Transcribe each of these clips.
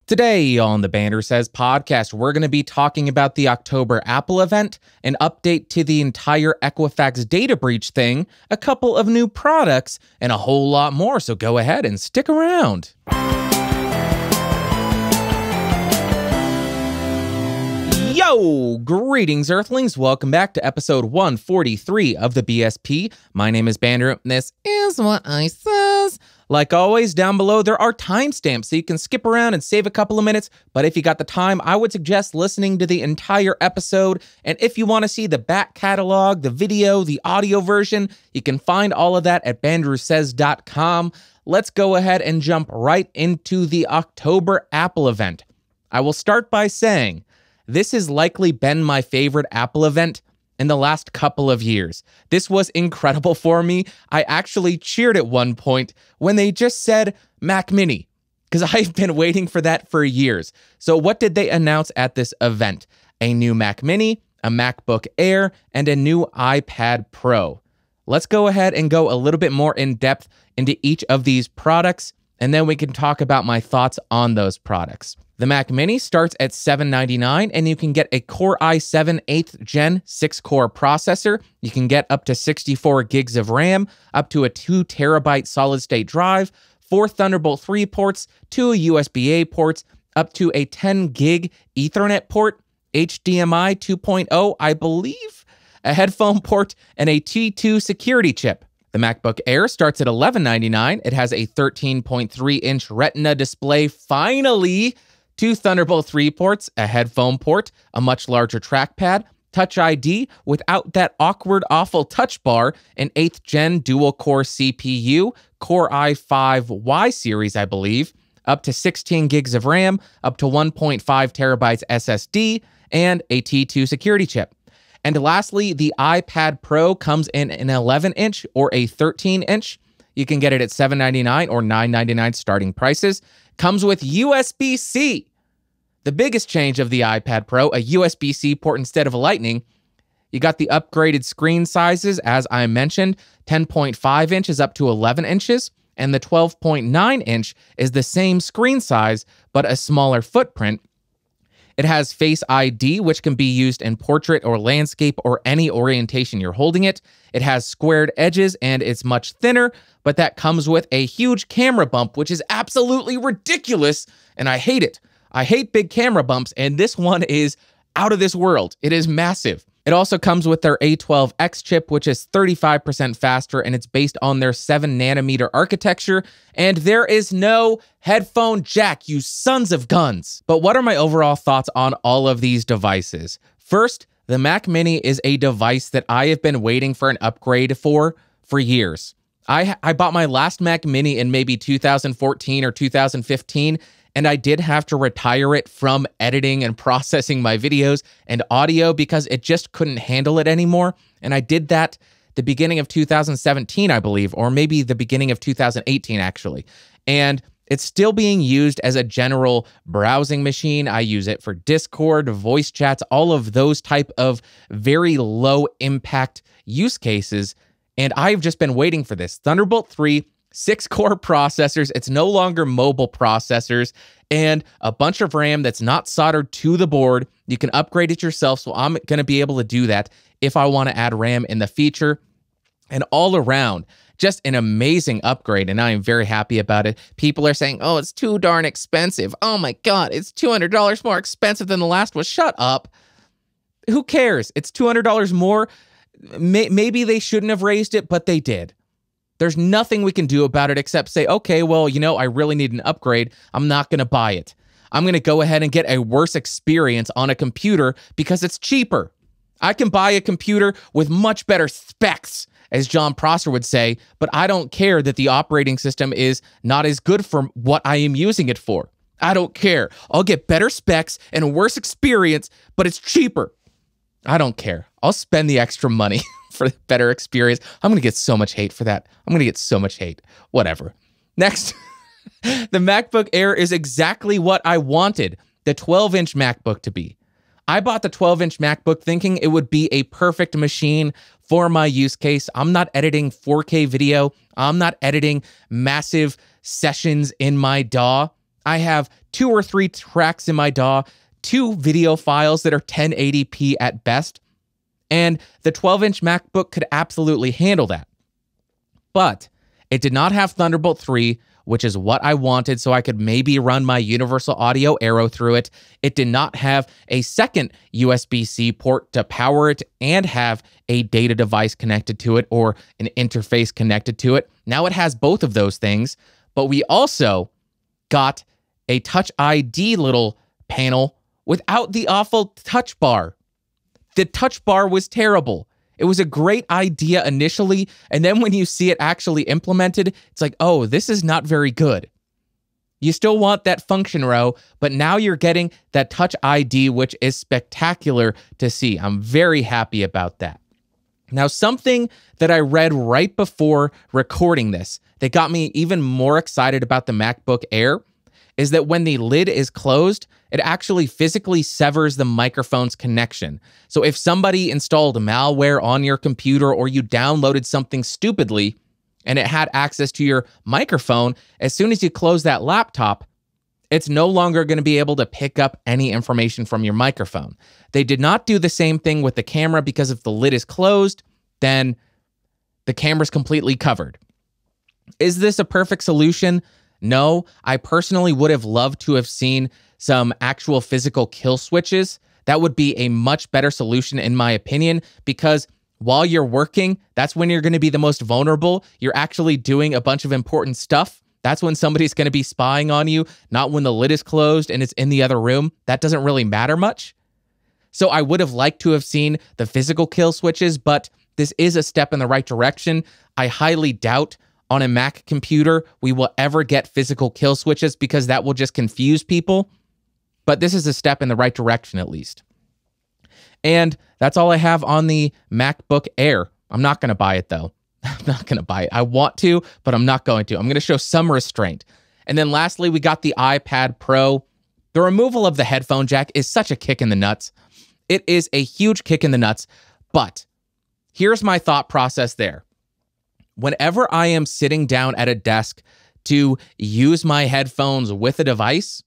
Today on the Bandrew Says podcast, we're going to be talking about the October Apple event, an update to the entire Equifax data breach thing, a couple of new products, and a whole lot more, so go ahead and stick around. Yo, greetings Earthlings, welcome back to episode 143 of the BSP. My name is Bandrew, and this is what I says. Like always, down below there are timestamps so you can skip around and save a couple of minutes, but if you got the time, I would suggest listening to the entire episode, and if you want to see the back catalog, the video, the audio version, you can find all of that at bandrewsays.com. Let's go ahead and jump right into the October Apple event. I will start by saying, this has likely been my favorite Apple event in the last couple of years. This was incredible for me. I actually cheered at one point when they just said Mac Mini, because I've been waiting for that for years. So what did they announce at this event? A new Mac Mini, a MacBook Air, and a new iPad Pro. Let's go ahead and go a little bit more in depth into each of these products, and then we can talk about my thoughts on those products. The Mac Mini starts at $799, and you can get a Core i7 8th Gen 6-core processor. You can get up to 64 gigs of RAM, up to a 2 terabyte solid-state drive, 4 Thunderbolt 3 ports, 2 USB-A ports, up to a 10 gig Ethernet port, HDMI 2.0, I believe, a headphone port, and a T2 security chip. The MacBook Air starts at $1199. It has a 13.3-inch Retina display, finally, 2 Thunderbolt 3 ports, a headphone port, a much larger trackpad, Touch ID without that awkward, awful touch bar, an 8th Gen dual-core CPU, Core i5 Y series, I believe, up to 16 gigs of RAM, up to 1.5 terabytes SSD, and a T2 security chip. And lastly, the iPad Pro comes in an 11-inch or a 13-inch. You can get it at $799 or $999 starting prices. Comes with USB-C. The biggest change of the iPad Pro, a USB-C port instead of a Lightning. You got the upgraded screen sizes, as I mentioned, 10.5 inches up to 11 inches, and the 12.9 inch is the same screen size, but a smaller footprint. It has Face ID, which can be used in portrait or landscape or any orientation you're holding it. It has squared edges and it's much thinner, but that comes with a huge camera bump, which is absolutely ridiculous, and I hate it. I hate big camera bumps, and this one is out of this world. It is massive. It also comes with their A12X chip, which is 35% faster, and it's based on their 7nm architecture, and there is no headphone jack, you sons of guns. But what are my overall thoughts on all of these devices? First, the Mac Mini is a device that I have been waiting for an upgrade for years. I bought my last Mac Mini in maybe 2014 or 2015, and I did have to retire it from editing and processing my videos and audio because it just couldn't handle it anymore. And I did that the beginning of 2017, I believe, or maybe the beginning of 2018, actually. And it's still being used as a general browsing machine. I use it for Discord, voice chats, all of those type of very low impact use cases. And I've just been waiting for this. Thunderbolt 3, 6-core processors, it's no longer mobile processors, and a bunch of RAM that's not soldered to the board. You can upgrade it yourself, so I'm going to be able to do that if I want to add RAM in the future. And all around, just an amazing upgrade, and I am very happy about it. People are saying, oh, it's too darn expensive. Oh my God, it's $200 more expensive than the last one. Shut up. Who cares? It's $200 more. Maybe they shouldn't have raised it, but they did. There's nothing we can do about it except say, okay, well, you know, I really need an upgrade. I'm not going to buy it. I'm going to go ahead and get a worse experience on a computer because it's cheaper. I can buy a computer with much better specs, as John Prosser would say, but I don't care that the operating system is not as good for what I am using it for. I don't care. I'll get better specs and a worse experience, but it's cheaper. I don't care. I'll spend the extra money for better experience. I'm going to get so much hate for that. I'm going to get so much hate. Whatever. Next, the MacBook Air is exactly what I wanted the 12-inch MacBook to be. I bought the 12-inch MacBook thinking it would be a perfect machine for my use case. I'm not editing 4K video. I'm not editing massive sessions in my DAW. I have 2 or 3 tracks in my DAW, 2 video files that are 1080p at best, and the 12-inch MacBook could absolutely handle that. But it did not have Thunderbolt 3, which is what I wanted, so I could maybe run my Universal Audio Aero through it. It did not have a second USB-C port to power it and have a data device connected to it or an interface connected to it. Now it has both of those things, but we also got a Touch ID little panel without the awful touch bar. The touch bar was terrible. It was a great idea initially, and then when you see it actually implemented, it's like, oh, this is not very good. You still want that function row, but now you're getting that Touch ID, which is spectacular to see. I'm very happy about that. Now, something that I read right before recording this that got me even more excited about the MacBook Air is that when the lid is closed, it actually physically severs the microphone's connection. So if somebody installed malware on your computer or you downloaded something stupidly and it had access to your microphone, as soon as you close that laptop, it's no longer going to be able to pick up any information from your microphone. They did not do the same thing with the camera because if the lid is closed, then the camera's completely covered. Is this a perfect solution? No, I personally would have loved to have seen some actual physical kill switches. That would be a much better solution in my opinion, because while you're working, that's when you're going to be the most vulnerable. You're actually doing a bunch of important stuff. That's when somebody's going to be spying on you, not when the lid is closed and it's in the other room. That doesn't really matter much. So I would have liked to have seen the physical kill switches, but this is a step in the right direction. I highly doubt on a Mac computer we will ever get physical kill switches because that will just confuse people. But this is a step in the right direction at least. And that's all I have on the MacBook Air. I'm not going to buy it though. I'm not going to buy it. I want to, but I'm not going to. I'm going to show some restraint. And then lastly, we got the iPad Pro. The removal of the headphone jack is such a kick in the nuts. It is a huge kick in the nuts, but here's my thought process there. Whenever I am sitting down at a desk to use my headphones with a device,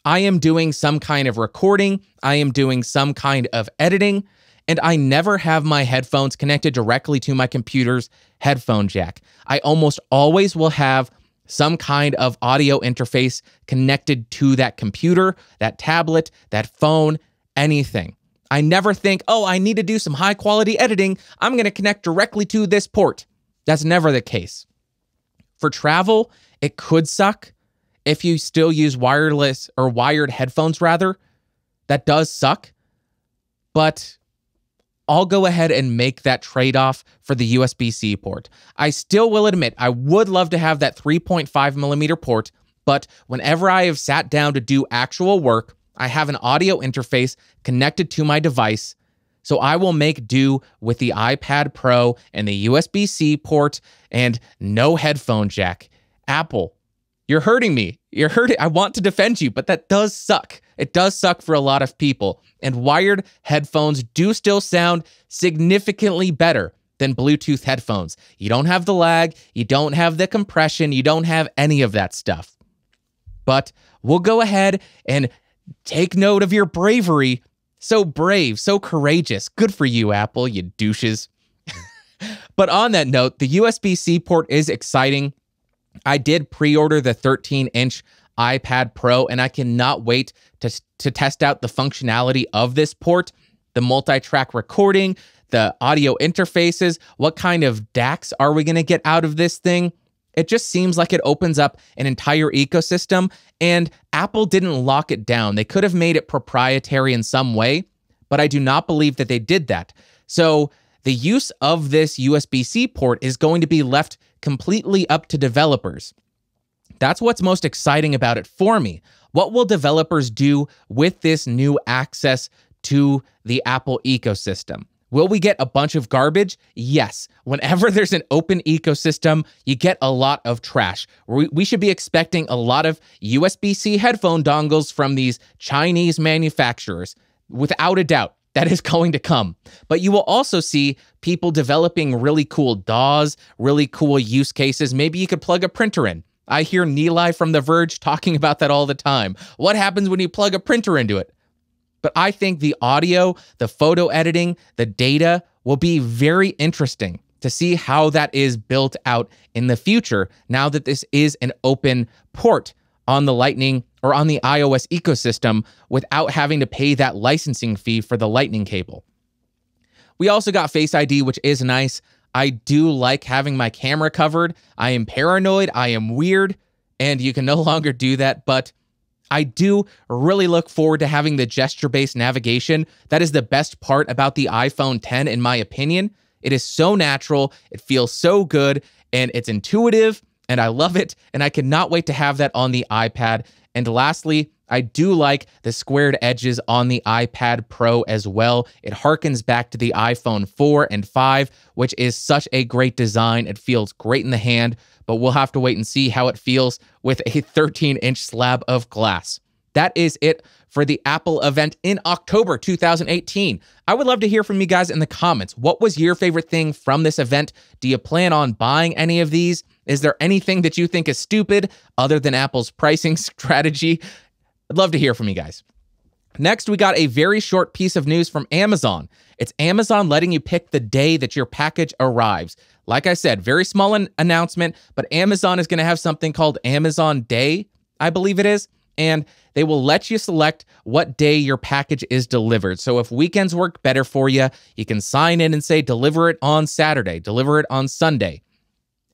I am doing some kind of recording, I am doing some kind of editing, and I never have my headphones connected directly to my computer's headphone jack. I almost always will have some kind of audio interface connected to that computer, that tablet, that phone, anything. I never think, oh, I need to do some high quality editing. I'm going to connect directly to this port. That's never the case. For travel, it could suck if you still use wireless or wired headphones rather. That does suck. But I'll go ahead and make that trade-off for the USB-C port. I still will admit I would love to have that 3.5 millimeter port, but whenever I have sat down to do actual work, I have an audio interface connected to my device, so I will make do with the iPad Pro and the USB-C port and no headphone jack. Apple, you're hurting me. You're hurting. I want to defend you, but that does suck. It does suck for a lot of people. And wired headphones do still sound significantly better than Bluetooth headphones. You don't have the lag, you don't have the compression, you don't have any of that stuff. But we'll go ahead and take note of your bravery. So brave, so courageous. Good for you, Apple, you douches. But on that note, the USB-C port is exciting. I did pre-order the 13-inch iPad Pro, and I cannot wait to test out the functionality of this port, the multi-track recording, the audio interfaces, what kind of DACs are we going to get out of this thing? It just seems like it opens up an entire ecosystem, and Apple didn't lock it down. They could have made it proprietary in some way, but I do not believe that they did that. So the use of this USB-C port is going to be left completely up to developers. That's what's most exciting about it for me. What will developers do with this new access to the Apple ecosystem? Will we get a bunch of garbage? Yes. Whenever there's an open ecosystem, you get a lot of trash. We should be expecting a lot of USB-C headphone dongles from these Chinese manufacturers. Without a doubt, that is going to come. But you will also see people developing really cool DAWs, really cool use cases. Maybe you could plug a printer in. I hear Nilay from The Verge talking about that all the time. What happens when you plug a printer into it? But I think the audio, the photo editing, the data will be very interesting to see how that is built out in the future now that this is an open port on the Lightning or on the iOS ecosystem without having to pay that licensing fee for the Lightning cable. We also got Face ID, which is nice. I do like having my camera covered. I am paranoid, I am weird, and you can no longer do that, but I do really look forward to having the gesture-based navigation. That is the best part about the iPhone X, in my opinion. It is so natural, it feels so good, and it's intuitive, and I love it, and I cannot wait to have that on the iPad. And lastly, I do like the squared edges on the iPad Pro as well. It harkens back to the iPhone 4 and 5, which is such a great design. It feels great in the hand, but we'll have to wait and see how it feels with a 13-inch slab of glass. That is it for the Apple event in October 2018. I would love to hear from you guys in the comments. What was your favorite thing from this event? Do you plan on buying any of these? Is there anything that you think is stupid other than Apple's pricing strategy? I'd love to hear from you guys. Next, we got a very short piece of news from Amazon. It's Amazon letting you pick the day that your package arrives. Like I said, very small announcement, but Amazon is going to have something called Amazon Day, I believe it is, and they will let you select what day your package is delivered. So if weekends work better for you, you can sign in and say, deliver it on Saturday, deliver it on Sunday.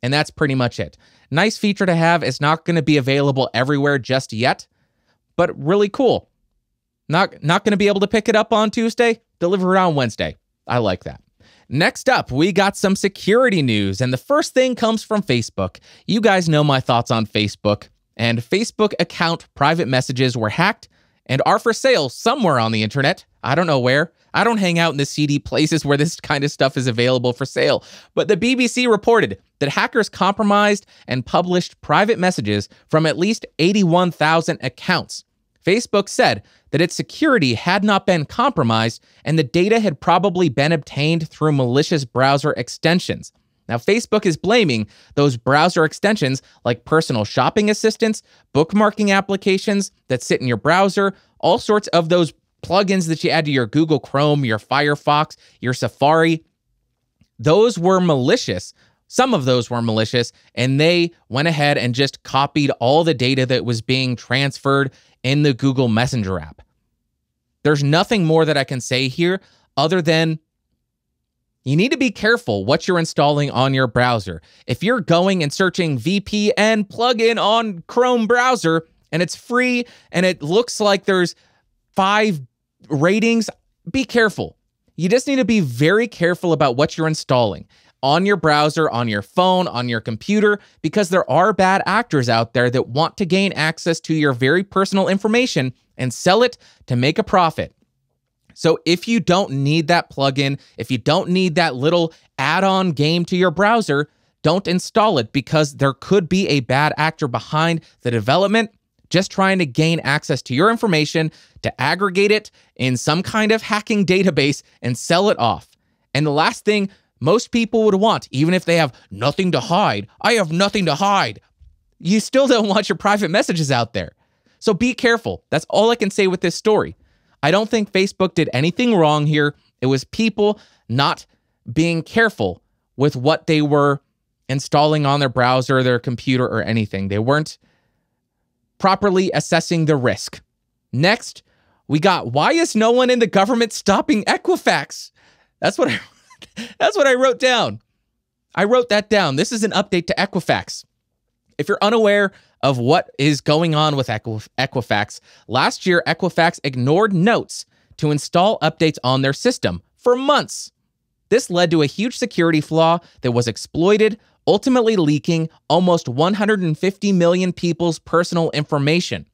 And that's pretty much it. Nice feature to have. It's not going to be available everywhere just yet, but really cool. Not going to be able to pick it up on Tuesday, deliver it on Wednesday. I like that. Next up, we got some security news, and the first thing comes from Facebook. You guys know my thoughts on Facebook, and Facebook account private messages were hacked and are for sale somewhere on the internet. I don't know where. I don't hang out in the seedy places where this kind of stuff is available for sale, but the BBC reported that hackers compromised and published private messages from at least 81,000 accounts. Facebook said that its security had not been compromised and the data had probably been obtained through malicious browser extensions. Now, Facebook is blaming those browser extensions like personal shopping assistants, bookmarking applications that sit in your browser, all sorts of those plugins that you add to your Google Chrome, your Firefox, your Safari. Those were malicious. Some of those were malicious, and they went ahead and just copied all the data that was being transferred in the Google Messenger app. There's nothing more that I can say here other than you need to be careful what you're installing on your browser. If you're going and searching VPN plugin on Chrome browser and it's free and it looks like there's 5 ratings, be careful. You just need to be very careful about what you're installing on your browser, on your phone, on your computer, because there are bad actors out there that want to gain access to your very personal information and sell it to make a profit. So if you don't need that plugin, if you don't need that little add-on game to your browser, don't install it because there could be a bad actor behind the development just trying to gain access to your information, to aggregate it in some kind of hacking database and sell it off. And the last thing most people would want, even if they have nothing to hide, I have nothing to hide, you still don't want your private messages out there. So be careful. That's all I can say with this story. I don't think Facebook did anything wrong here. It was people not being careful with what they were installing on their browser, their computer, or anything. They weren't properly assessing the risk. Next, we got, why is no one in the government stopping Equifax? That's what I wrote down. I wrote that down. This is an update to Equifax. If you're unaware of what is going on with Equifax, last year, Equifax ignored notes to install updates on their system for months. This led to a huge security flaw that was exploited, ultimately leaking almost 150 million people's personal information.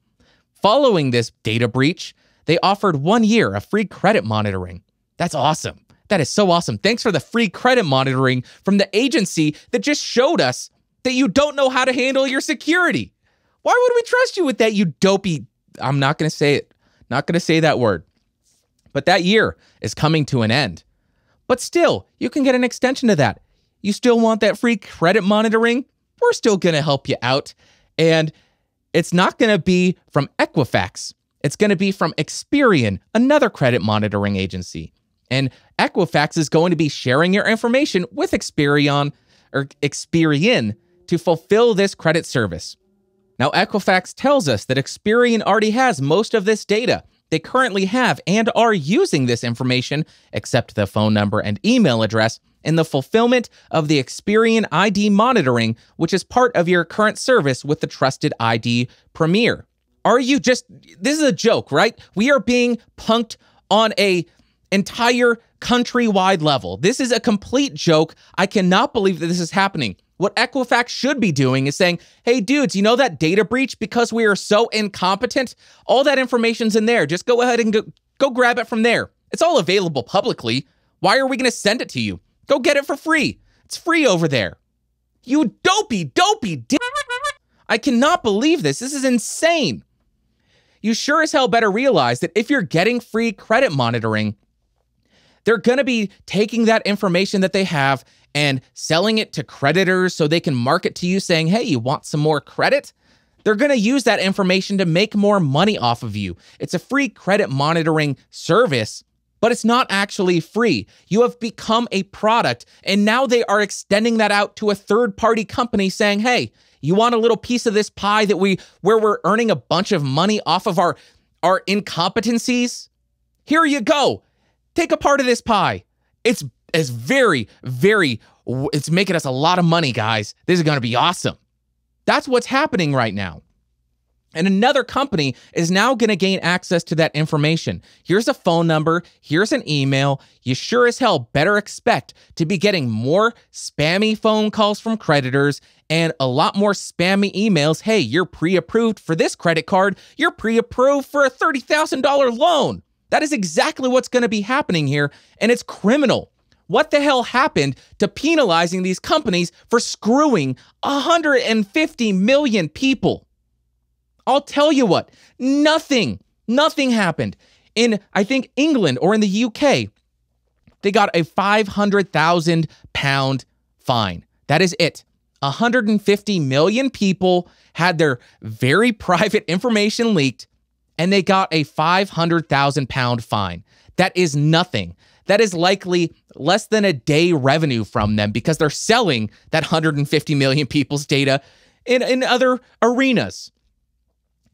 Following this data breach, they offered 1 year of free credit monitoring. That's awesome. That is so awesome. Thanks for the free credit monitoring from the agency that just showed us that you don't know how to handle your security. Why would we trust you with that, you dopey? I'm not going to say it. Not going to say that word. But that year is coming to an end. But still, you can get an extension to that. You still want that free credit monitoring? We're still going to help you out. And it's not going to be from Equifax. It's going to be from Experian, another credit monitoring agency. And Equifax is going to be sharing your information with Experian to fulfill this credit service. Now, Equifax tells us that Experian already has most of this data. They currently have and are using this information, except the phone number and email address, in the fulfillment of the Experian ID monitoring, which is part of your current service with the Trusted ID Premier. This is a joke, right? We are being punked on a entire countrywide level. This is a complete joke. I cannot believe that this is happening. What Equifax should be doing is saying, hey, dudes, you know that data breach because we are so incompetent? All that information's in there. Just go ahead and go grab it from there. It's all available publicly. Why are we going to send it to you? Go get it for free. It's free over there. You dopey I cannot believe this. This is insane. You sure as hell better realize that if you're getting free credit monitoring, they're going to be taking that information that they have and selling it to creditors so they can market to you saying, hey, you want some more credit? They're going to use that information to make more money off of you. It's a free credit monitoring service, but it's not actually free. You have become a product, and now they are extending that out to a third-party company saying, hey, you want a little piece of this pie where we're earning a bunch of money off of our incompetencies? Here you go. Take a part of this pie. It's making us a lot of money, guys. This is going to be awesome. That's what's happening right now. And another company is now going to gain access to that information. Here's a phone number. Here's an email. You sure as hell better expect to be getting more spammy phone calls from creditors and a lot more spammy emails. Hey, you're pre-approved for this credit card. You're pre-approved for a $30,000 loan. That is exactly what's going to be happening here, and it's criminal. What the hell happened to penalizing these companies for screwing 150 million people? I'll tell you what, nothing happened. In, I think, England or in the UK, they got a £500,000 fine. That is it. 150 million people had their very private information leaked, and they got a £500,000 fine. That is nothing. That is likely less than a day revenue from them because they're selling that 150 million people's data in other arenas.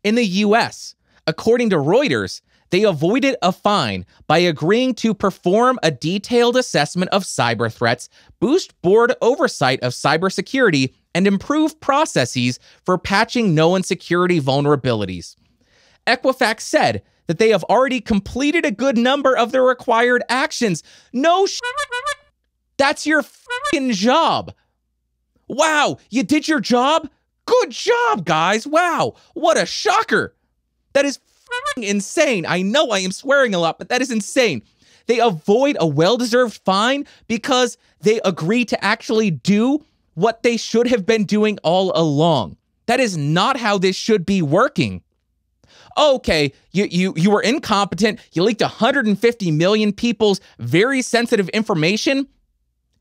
In the US, according to Reuters, they avoided a fine by agreeing to perform a detailed assessment of cyber threats, boost board oversight of cybersecurity, and improve processes for patching known security vulnerabilities. Equifax said that they have already completed a good number of the required actions. That's your fucking job. Wow, you did your job? Good job, guys. Wow, what a shocker. That is fucking insane. I know I am swearing a lot, but that is insane. They avoid a well-deserved fine because they agree to actually do what they should have been doing all along. That is not how this should be working. Okay, you were incompetent, you leaked 150 million people's very sensitive information,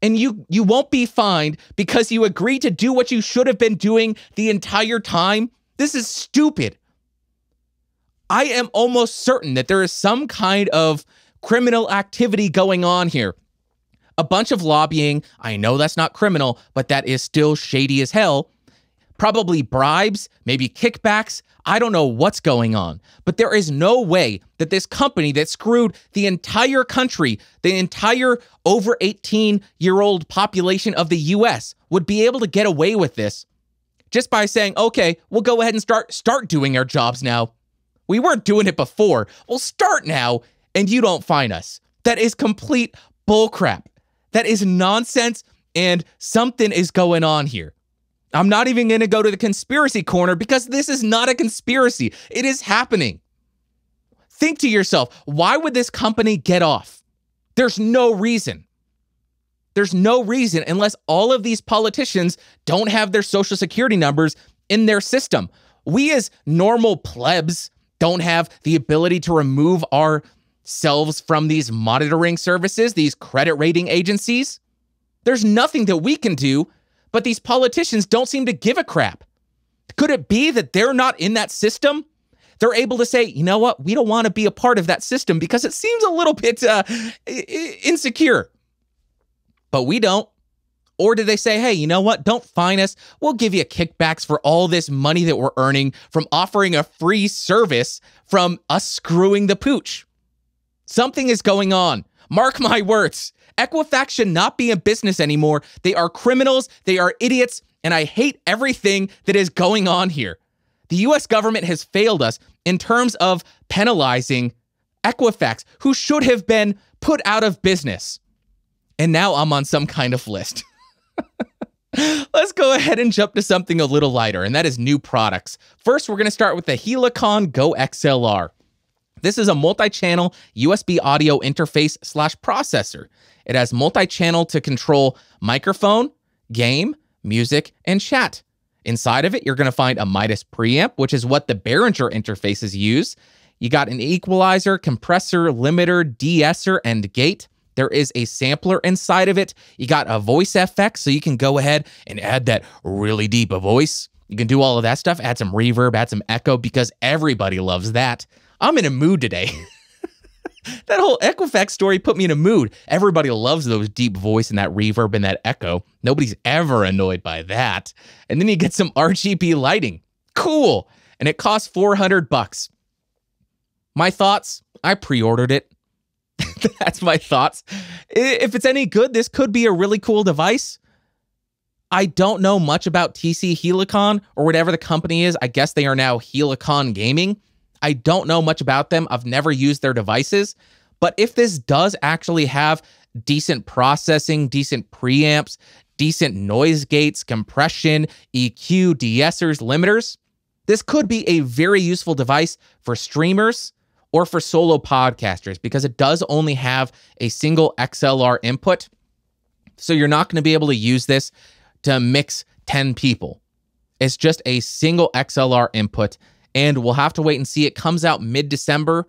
and you won't be fined because you agreed to do what you should have been doing the entire time? This is stupid. I am almost certain that there is some kind of criminal activity going on here. A bunch of lobbying. I know that's not criminal, but that is still shady as hell. Probably bribes, maybe kickbacks. I don't know what's going on, but there is no way that this company that screwed the entire country, the entire over 18-year-old population of the US would be able to get away with this just by saying, okay, we'll go ahead and start doing our jobs now. We weren't doing it before. We'll start now, and you don't fine us. That is complete bullcrap. That is nonsense, and something is going on here. I'm not even going to go to the conspiracy corner because this is not a conspiracy. It is happening. Think to yourself, why would this company get off? There's no reason. There's no reason unless all of these politicians don't have their social security numbers in their system. We as normal plebs don't have the ability to remove ourselves from these monitoring services, these credit rating agencies. There's nothing that we can do. But these politicians don't seem to give a crap. Could it be that they're not in that system? They're able to say, you know what? We don't want to be a part of that system because it seems a little bit insecure. But we don't. Or did they say, hey, you know what? Don't fine us. We'll give you kickbacks for all this money that we're earning from offering a free service from us screwing the pooch. Something is going on. Mark my words. Equifax should not be in business anymore. They are criminals. They are idiots. And I hate everything that is going on here. The US government has failed us in terms of penalizing Equifax, who should have been put out of business. And now I'm on some kind of list. Let's go ahead and jump to something a little lighter, and that is new products. First, we're going to start with the Helicon GoXLR. This is a multi-channel USB audio interface / processor. It has multi-channel to control microphone, game, music, and chat. Inside of it, you're going to find a Midas preamp, which is what the Behringer interfaces use. You got an equalizer, compressor, limiter, de-esser, and gate. There is a sampler inside of it. You got a voice FX, so you can go ahead and add that really deep voice. You can do all of that stuff, add some reverb, add some echo, because everybody loves that. I'm in a mood today. That whole Equifax story put me in a mood. Everybody loves those deep voice and that reverb and that echo. Nobody's ever annoyed by that. And then you get some RGB lighting. Cool. And it costs $400. My thoughts, I pre-ordered it. That's my thoughts. If it's any good, this could be a really cool device. I don't know much about TC Helicon or whatever the company is. I guess they are now Helicon Gaming. I don't know much about them. I've never used their devices. But if this does actually have decent processing, decent preamps, decent noise gates, compression, EQ, de-essers, limiters, this could be a very useful device for streamers or for solo podcasters, because it does only have a single XLR input. So you're not going to be able to use this to mix 10 people. It's just a single XLR input, and we'll have to wait and see. It comes out mid-December,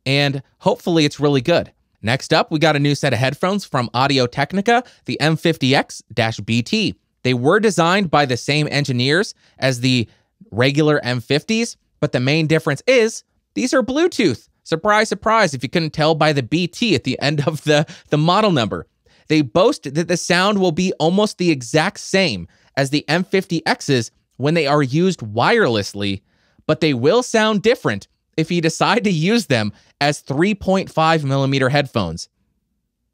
and hopefully it's really good. Next up, we got a new set of headphones from Audio Technica, the M50X-BT. They were designed by the same engineers as the regular M50s, but the main difference is these are Bluetooth. Surprise, surprise, if you couldn't tell by the BT at the end of the model number. They boast that the sound will be almost the exact same as the M50Xs when they are used wirelessly, but they will sound different if you decide to use them as 3.5 millimeter headphones.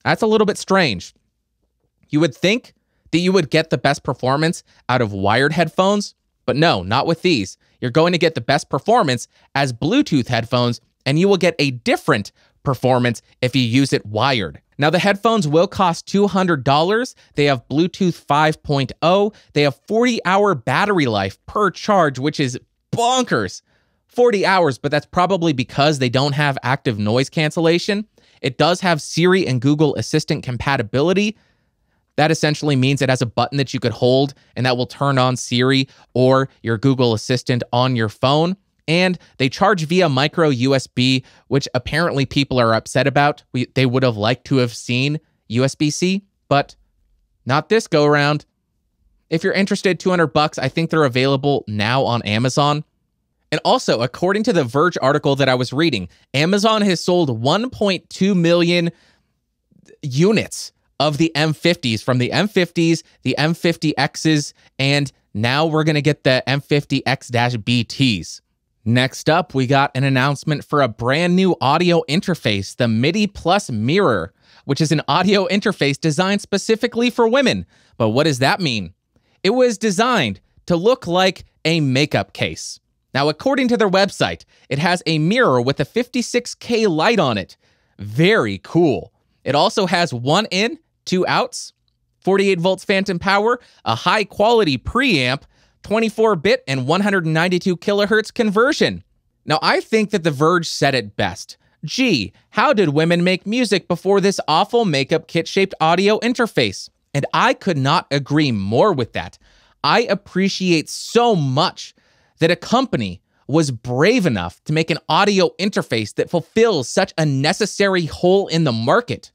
That's a little bit strange. You would think that you would get the best performance out of wired headphones, but no, not with these. You're going to get the best performance as Bluetooth headphones, and you will get a different performance if you use it wired. Now, the headphones will cost $200. They have Bluetooth 5.0. They have 40-hour battery life per charge, which is bonkers. 40 hours, but that's probably because they don't have active noise cancellation. It does have Siri and Google Assistant compatibility. That essentially means it has a button that you could hold, and that will turn on Siri or your Google Assistant on your phone. And they charge via micro USB, which apparently people are upset about. They would have liked to have seen USB-C, but not this go around. If you're interested, $200. I think they're available now on Amazon. And also, according to the Verge article that I was reading, Amazon has sold 1.2 million units of the M50s, from the M50s, the M50Xs, and now we're going to get the M50X-BTs. Next up, we got an announcement for a brand new audio interface, the MIDI Plus Mirror, which is an audio interface designed specifically for women. But what does that mean? It was designed to look like a makeup case. Now, according to their website, it has a mirror with a 56K light on it. Very cool. It also has 1 in, 2 outs, 48 volts phantom power, a high quality preamp, 24-bit and 192 kilohertz conversion. Now, I think that The Verge said it best. Gee, how did women make music before this awful makeup kit-shaped audio interface? And I could not agree more with that. I appreciate so much that a company was brave enough to make an audio interface that fulfills such a necessary hole in the market.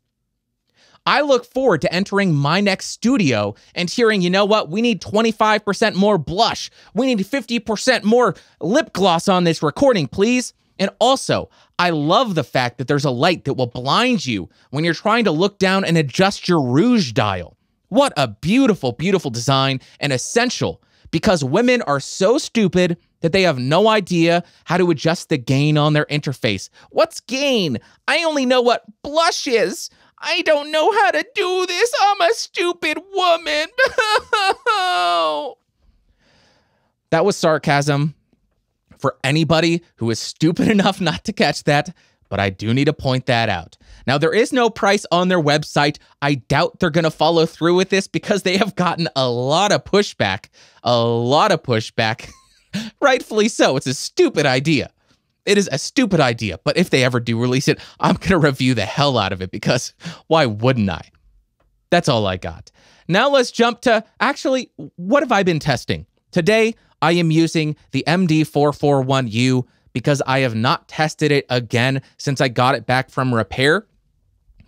I look forward to entering my next studio and hearing, you know what, we need 25% more blush. We need 50% more lip gloss on this recording, please. And also, I love the fact that there's a light that will blind you when you're trying to look down and adjust your rouge dial. What a beautiful, beautiful design, and essential because women are so stupid that they have no idea how to adjust the gain on their interface. What's gain? I only know what blush is. I don't know how to do this. I'm a stupid woman. That was sarcasm for anybody who is stupid enough not to catch that, but I do need to point that out. Now, there is no price on their website. I doubt they're going to follow through with this because they have gotten a lot of pushback. Rightfully so. It's a stupid idea. It is a stupid idea, but if they ever do release it, I'm going to review the hell out of it because why wouldn't I? That's all I got. Now let's jump to, actually, what have I been testing? Today, I am using the MD441U because I have not tested it again since I got it back from repair.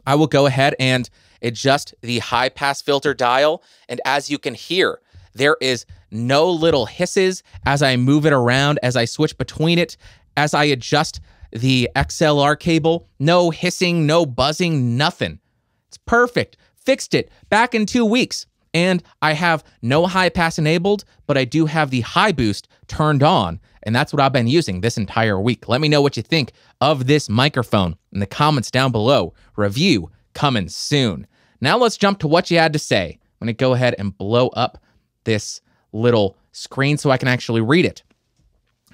I will go ahead and adjust the high pass filter dial, and as you can hear, there is no little hisses as I move it around, as I switch between it. As I adjust the XLR cable, no hissing, no buzzing, nothing. It's perfect. Fixed it back in 2 weeks. And I have no high pass enabled, but I do have the high boost turned on. And that's what I've been using this entire week. Let me know what you think of this microphone in the comments down below. Review coming soon. Now let's jump to what you had to say. I'm going to go ahead and blow up this little screen so I can actually read it.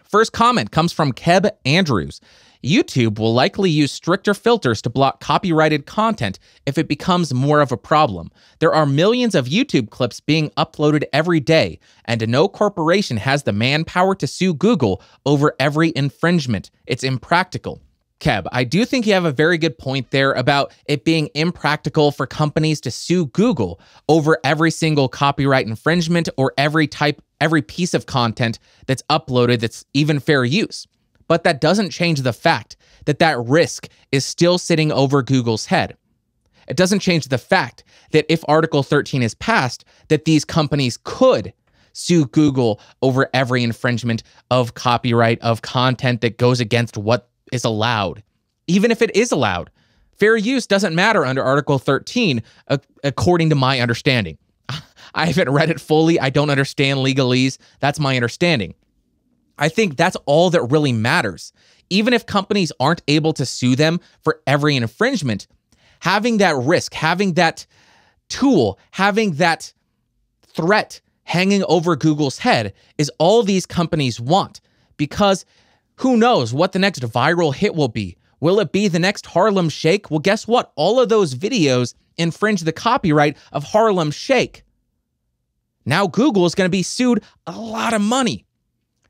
First comment comes from Keb Andrews. YouTube will likely use stricter filters to block copyrighted content if it becomes more of a problem. There are millions of YouTube clips being uploaded every day, and no corporation has the manpower to sue Google over every infringement. It's impractical. Keb, I do think you have a very good point there about it being impractical for companies to sue Google over every single copyright infringement or every piece of content that's uploaded that's even fair use. But that doesn't change the fact that that risk is still sitting over Google's head. It doesn't change the fact that if Article 13 is passed, that these companies could sue Google over every infringement of copyright, of content that goes against what is allowed. Even if it is allowed, fair use doesn't matter under Article 13, according to my understanding. I haven't read it fully. I don't understand legalese. That's my understanding. I think that's all that really matters. Even if companies aren't able to sue them for every infringement, having that risk, having that tool, having that threat hanging over Google's head is all these companies want, because who knows what the next viral hit will be? Will it be the next Harlem Shake? Well, guess what? All of those videos infringe the copyright of Harlem Shake. Now Google is going to be sued a lot of money.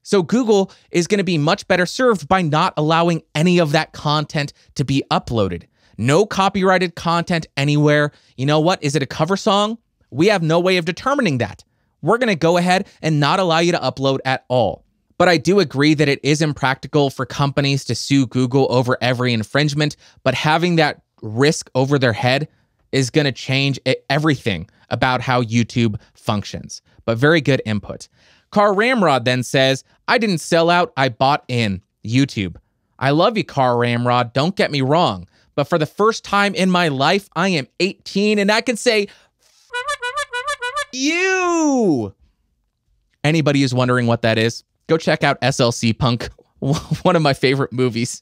So Google is going to be much better served by not allowing any of that content to be uploaded. No copyrighted content anywhere. You know what? Is it a cover song? We have no way of determining that. We're going to go ahead and not allow you to upload at all. But I do agree that it is impractical for companies to sue Google over every infringement, but having that risk over their head is going to change everything about how YouTube functions. But very good input. Car Ramrod then says, I didn't sell out, I bought in. YouTube. I love you, Car Ramrod, don't get me wrong, but for the first time in my life, I am 18 and I can say, you. Anybody who's wondering what that is, go check out SLC Punk, one of my favorite movies.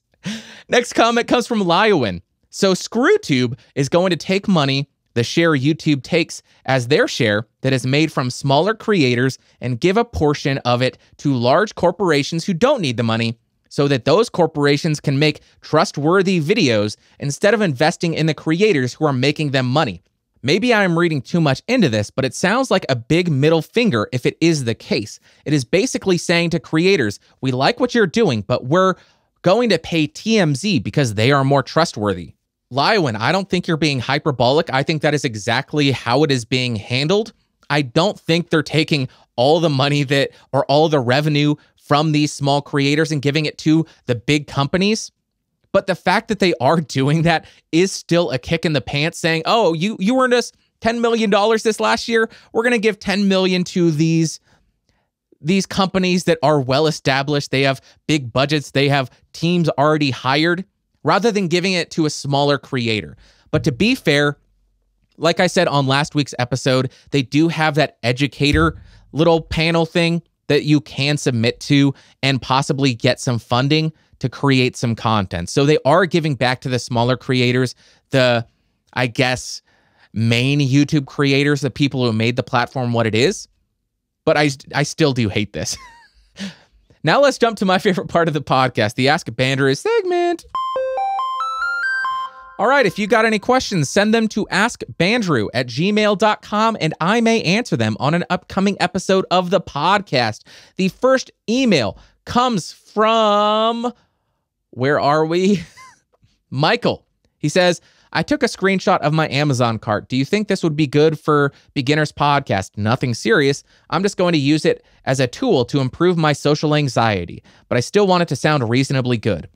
Next comment comes from Lyowan. So ScrewTube is going to take money, the share YouTube takes as their share that is made from smaller creators, and give a portion of it to large corporations who don't need the money, so that those corporations can make trustworthy videos instead of investing in the creators who are making them money. Maybe I'm reading too much into this, but it sounds like a big middle finger if it is the case. It is basically saying to creators, we like what you're doing, but we're going to pay TMZ because they are more trustworthy. Lyowan, I don't think you're being hyperbolic. I think that is exactly how it is being handled. I don't think they're taking all the money that, or all the revenue from these small creators and giving it to the big companies. But the fact that they are doing that is still a kick in the pants, saying, oh, you earned us $10 million this last year. We're going to give $10 million to these companies that are well established. They have big budgets. They have teams already hired, rather than giving it to a smaller creator. But to be fair, like I said on last week's episode, they do have that educator little panel thing that you can submit to and possibly get some funding to create some content. So they are giving back to the smaller creators, the, I guess, main YouTube creators, the people who made the platform what it is. But I still do hate this. Now let's jump to my favorite part of the podcast, the Ask Bandrew segment. All right, if you got any questions, send them to askbandrew@gmail.com, and I may answer them on an upcoming episode of the podcast. The first email comes from, where are we? Michael. He says, I took a screenshot of my Amazon cart. Do you think this would be good for beginners podcast? Nothing serious. I'm just going to use it as a tool to improve my social anxiety, but I still want it to sound reasonably good.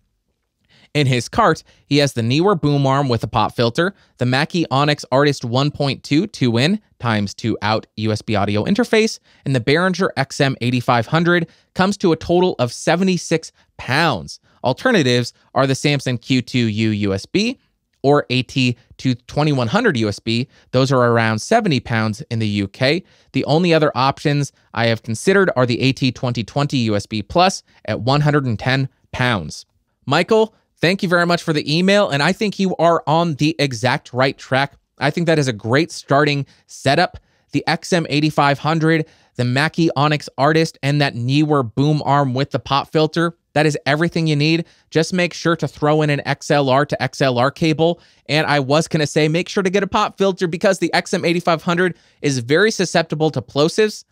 In his cart, he has the Neewer boom arm with a pop filter, the Mackie Onyx Artist 1.2 2-in x2 out USB audio interface, and the Behringer XM8500 comes to a total of 76 pounds. Alternatives are the Samsung Q2U USB or AT2100 USB. Those are around 70 pounds in the UK. The only other options I have considered are the AT2020 USB Plus at 110 pounds. Michael, thank you very much for the email, and I think you are on the exact right track. I think that is a great starting setup. The XM8500, the Mackie Onyx Artist, and that Neewer boom arm with the pop filter, that is everything you need. Just make sure to throw in an XLR to XLR cable, and I was going to say make sure to get a pop filter because the XM8500 is very susceptible to plosives,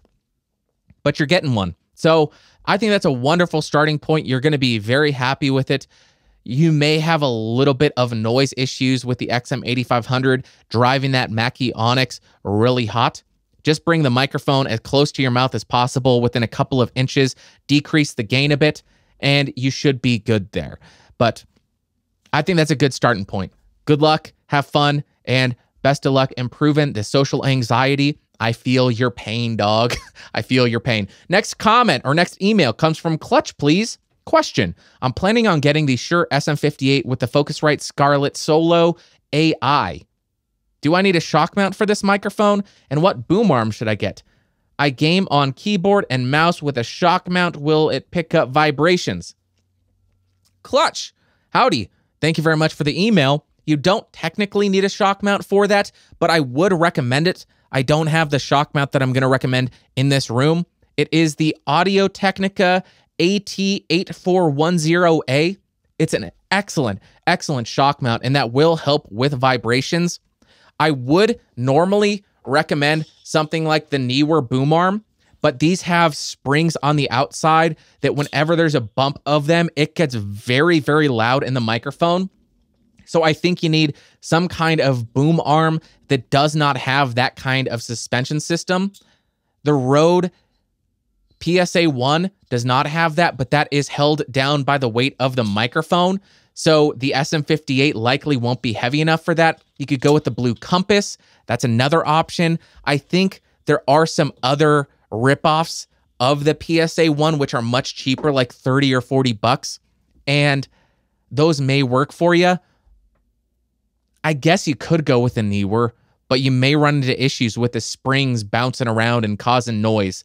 but you're getting one. So I think that's a wonderful starting point. You're going to be very happy with it. You may have a little bit of noise issues with the XM8500 driving that Mackie Onyx really hot. Just bring the microphone as close to your mouth as possible within a couple of inches, decrease the gain a bit, and you should be good there. But I think that's a good starting point. Good luck, have fun, and best of luck improving the social anxiety. I feel your pain, dog. I feel your pain. Next comment or next email comes from Clutch, please. Question. I'm planning on getting the Shure SM58 with the Focusrite Scarlett Solo AI. Do I need a shock mount for this microphone? And what boom arm should I get? I game on keyboard and mouse with a shock mount. Will it pick up vibrations? Clutch. Howdy. Thank you very much for the email. You don't technically need a shock mount for that, but I would recommend it. I don't have the shock mount that I'm going to recommend in this room. It is the Audio Technica AT8410A. It's an excellent shock mount, and that will help with vibrations. I would normally recommend something like the Neewer boom arm, but these have springs on the outside that whenever there's a bump of them, it gets very, very loud in the microphone. So I think you need some kind of boom arm that does not have that kind of suspension system. The Rode PSA-1 does not have that, but that is held down by the weight of the microphone. So the SM58 likely won't be heavy enough for that. You could go with the Blue Compass. That's another option. I think there are some other ripoffs of the PSA-1, which are much cheaper, like 30 or 40 bucks. And those may work for you. I guess you could go with a Neewer, but you may run into issues with the springs bouncing around and causing noise.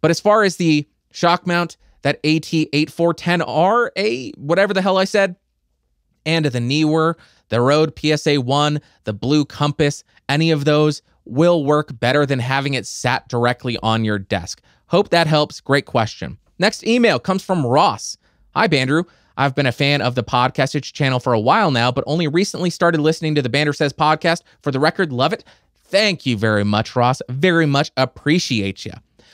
But as far as the shock mount, that AT8410R, whatever the hell I said, and the Neewer, the Rode PSA-1, the Blue Compass, any of those will work better than having it sat directly on your desk. Hope that helps. Great question. Next email comes from Ross. Hi, Bandrew. I've been a fan of the Podcastage channel for a while now, but only recently started listening to the Bandrew Says podcast. For the record, love it. Thank you very much, Ross. Very much appreciate you.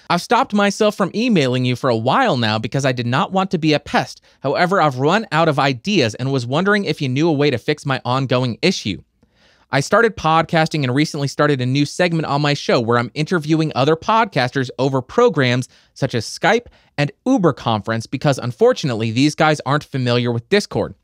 I've stopped myself from emailing you for a while now because I did not want to be a pest. However, I've run out of ideas and was wondering if you knew a way to fix my ongoing issue. I started podcasting and recently started a new segment on my show where I'm interviewing other podcasters over programs such as Skype and Uber Conference because unfortunately these guys aren't familiar with Discord.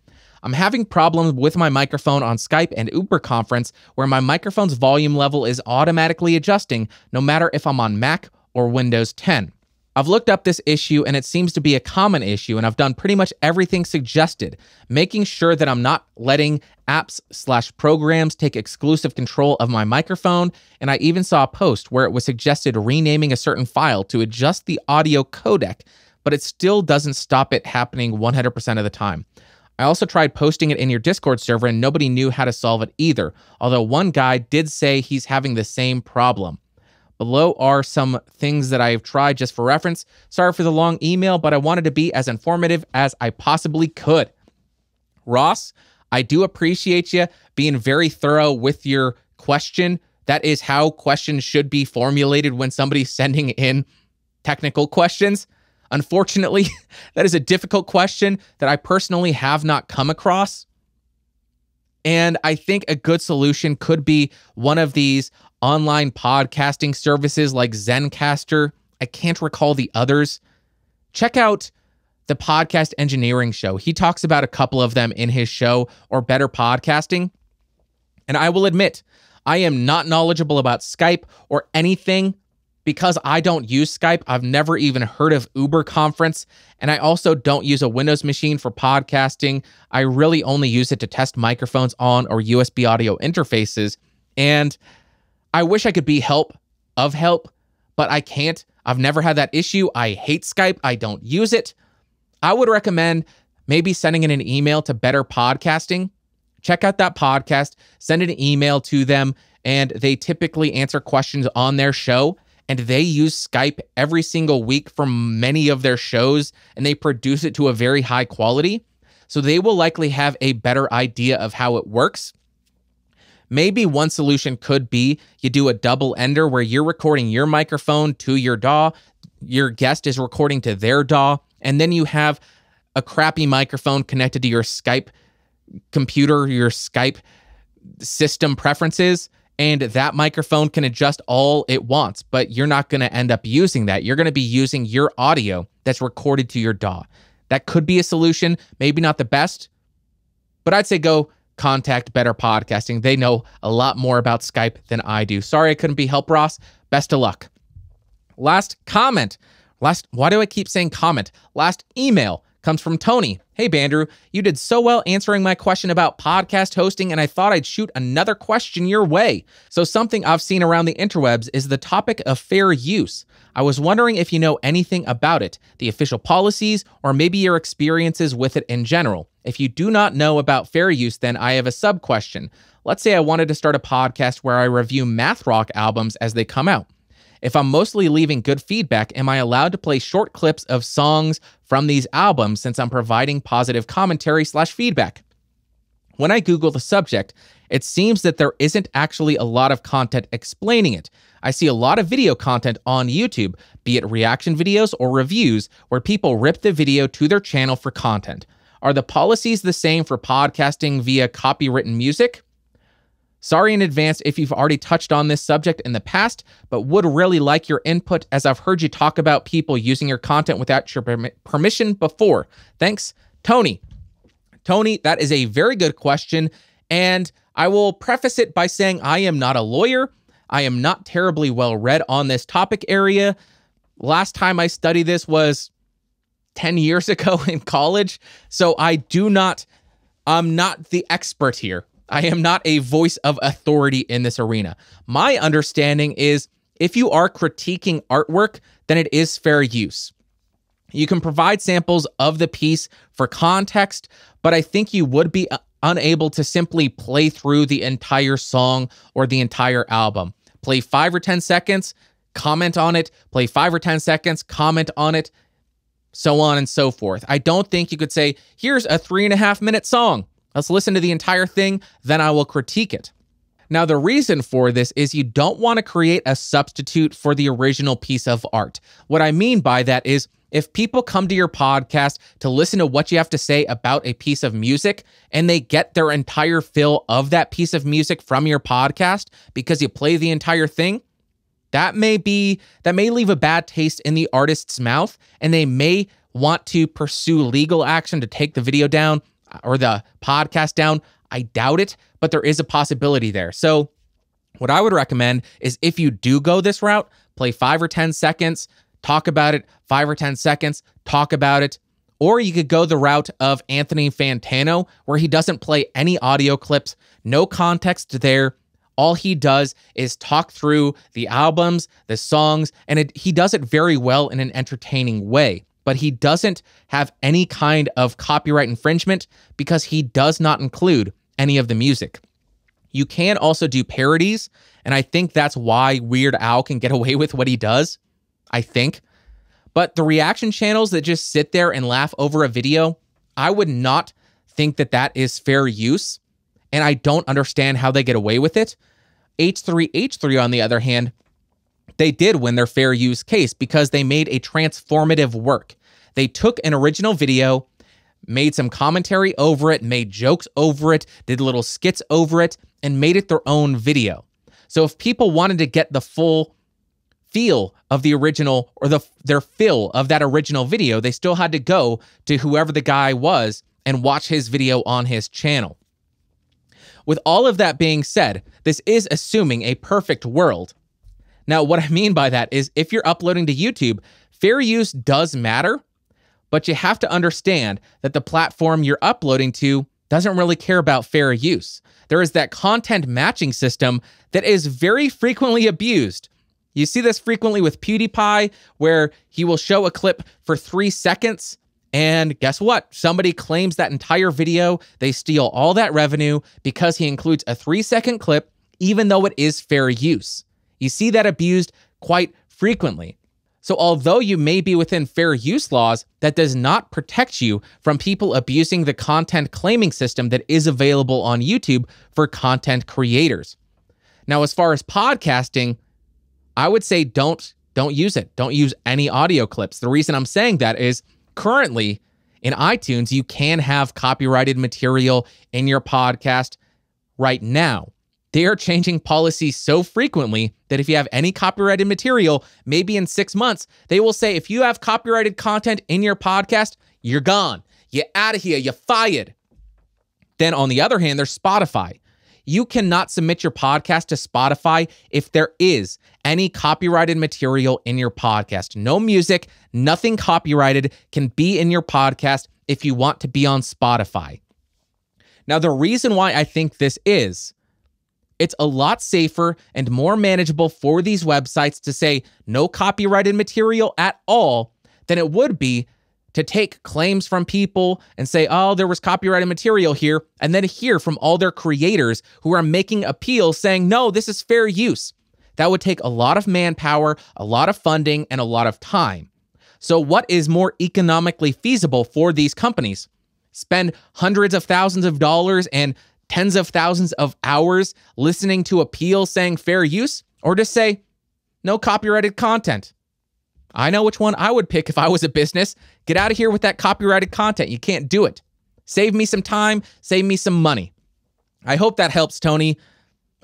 I'm having problems with my microphone on Skype and Uber Conference where my microphone's volume level is automatically adjusting no matter if I'm on Mac or Windows 10. I've looked up this issue and it seems to be a common issue, and I've done pretty much everything suggested, making sure that I'm not letting apps/programs take exclusive control of my microphone, and I even saw a post where it was suggested renaming a certain file to adjust the audio codec, but it still doesn't stop it happening 100% of the time. I also tried posting it in your Discord server and nobody knew how to solve it either, although one guy did say he's having the same problem. Below are some things that I've tried just for reference. Sorry for the long email, but I wanted to be as informative as I possibly could. Ross, I do appreciate you being very thorough with your question. That is how questions should be formulated when somebody's sending in technical questions. Unfortunately, that is a difficult question that I personally have not come across. And I think a good solution could be one of these online podcasting services like Zencastr. I can't recall the others. Check out the Podcast Engineering Show. He talks about a couple of them in his show, or Better Podcasting. And I will admit, I am not knowledgeable about Skype or anything because I don't use Skype. I've never even heard of Uber Conference, and I also don't use a Windows machine for podcasting. I really only use it to test microphones on or USB audio interfaces, and I wish I could be help, but I can't. I've never had that issue. I hate Skype. I don't use it. I would recommend maybe sending in an email to Better Podcasting. Check out that podcast, send an email to them, and they typically answer questions on their show. And they use Skype every single week for many of their shows, and they produce it to a very high quality. So they will likely have a better idea of how it works. Maybe one solution could be you do a double ender where you're recording your microphone to your DAW, your guest is recording to their DAW, and then you have a crappy microphone connected to your Skype computer, your Skype system preferences, and that microphone can adjust all it wants, but you're not going to end up using that. You're going to be using your audio that's recorded to your DAW. That could be a solution, maybe not the best, but I'd say go contact Better Podcasting. They know a lot more about Skype than I do. Sorry I couldn't be help, Ross. Best of luck. Last comment. Why do I keep saying comment? Last email comes from Tony. Hey, Bandrew, you did so well answering my question about podcast hosting, and I thought I'd shoot another question your way. So something I've seen around the interwebs is the topic of fair use. I was wondering if you know anything about it, the official policies, or maybe your experiences with it in general. If you do not know about fair use, then I have a sub-question. Let's say I wanted to start a podcast where I review math rock albums as they come out. If I'm mostly leaving good feedback, am I allowed to play short clips of songs from these albums since I'm providing positive commentary/feedback? When I Google the subject, it seems that there isn't actually a lot of content explaining it. I see a lot of video content on YouTube, be it reaction videos or reviews, where people rip the video to their channel for content. Are the policies the same for podcasting via copywritten music? Sorry in advance if you've already touched on this subject in the past, but would really like your input as I've heard you talk about people using your content without your permission before. Thanks, Tony. Tony, that is a very good question, and I will preface it by saying I am not a lawyer. I am not terribly well read on this topic area. Last time I studied this was 10 years ago in college, so I'm not the expert here. I am not a voice of authority in this arena. My understanding is if you are critiquing artwork, then it is fair use. You can provide samples of the piece for context, but I think you would be unable to simply play through the entire song or the entire album. Play 5 or 10 seconds, comment on it, play 5 or 10 seconds, comment on it, so on and so forth. I don't think you could say, here's a 3.5-minute song. Let's listen to the entire thing, then I will critique it. Now, the reason for this is you don't want to create a substitute for the original piece of art. What I mean by that is if people come to your podcast to listen to what you have to say about a piece of music and they get their entire fill of that piece of music from your podcast because you play the entire thing, that may leave a bad taste in the artist's mouth, and they may want to pursue legal action to take the video down. or the podcast down. I doubt it, but there is a possibility there. So what I would recommend is if you do go this route, play 5 or 10 seconds, talk about it, 5 or 10 seconds, talk about it. Or you could go the route of Anthony Fantano, where he doesn't play any audio clips, no context there. All he does is talk through the albums, the songs, and he does it very well in an entertaining way. But he doesn't have any kind of copyright infringement because he does not include any of the music. You can also do parodies, and I think that's why Weird Al can get away with what he does, I think. But the reaction channels that just sit there and laugh over a video, I would not think that that is fair use, and I don't understand how they get away with it. H3H3, on the other hand, they did win their fair use case because they made a transformative work. They took an original video, made some commentary over it, made jokes over it, did little skits over it, and made it their own video. So if people wanted to get the full feel of the original or their fill of that original video, they still had to go to whoever the guy was and watch his video on his channel. With all of that being said, this is assuming a perfect world. Now, what I mean by that is if you're uploading to YouTube, fair use does matter, but you have to understand that the platform you're uploading to doesn't really care about fair use. There is that content matching system that is very frequently abused. You see this frequently with PewDiePie, where he will show a clip for 3 seconds, and guess what? Somebody claims that entire video. They steal all that revenue because he includes a 3-second clip, even though it is fair use. You see that abused quite frequently. So although you may be within fair use laws, that does not protect you from people abusing the content claiming system that is available on YouTube for content creators. Now, as far as podcasting, I would say don't use it. Don't use any audio clips. The reason I'm saying that is currently in iTunes, you can have copyrighted material in your podcast right now. They are changing policies so frequently that if you have any copyrighted material, maybe in 6 months, they will say, if you have copyrighted content in your podcast, you're gone. You're out of here. You're fired. Then on the other hand, there's Spotify. You cannot submit your podcast to Spotify if there is any copyrighted material in your podcast. No music, nothing copyrighted can be in your podcast if you want to be on Spotify. Now, the reason why I think this is, it's a lot safer and more manageable for these websites to say no copyrighted material at all than it would be to take claims from people and say, oh, there was copyrighted material here, and then hear from all their creators who are making appeals saying, no, this is fair use. That would take a lot of manpower, a lot of funding, and a lot of time. So what is more economically feasible for these companies? Spend hundreds of thousands of dollars and tens of thousands of hours listening to appeals saying fair use, or just say no copyrighted content? I know which one I would pick if I was a business. Get out of here with that copyrighted content. You can't do it. Save me some time, save me some money. I hope that helps, Tony.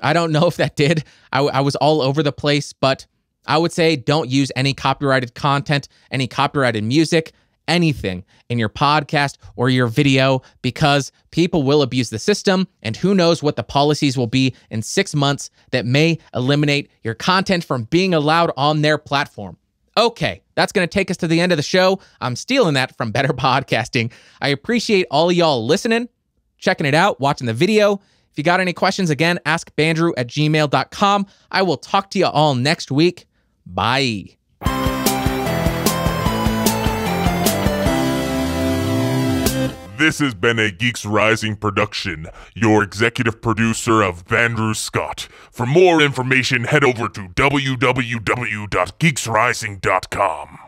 I don't know if that did. I was all over the place, but I would say don't use any copyrighted content, any copyrighted music, anything in your podcast or your video, because people will abuse the system, and who knows what the policies will be in 6 months that may eliminate your content from being allowed on their platform. Okay, that's going to take us to the end of the show. I'm stealing that from Better Podcasting. I appreciate all of y'all listening, checking it out, watching the video. If you got any questions, again, askbandrew@gmail.com. I will talk to you all next week. Bye. This has been a Geeks Rising production. Your executive producer of Bandrew Scott. For more information, head over to www.geeksrising.com.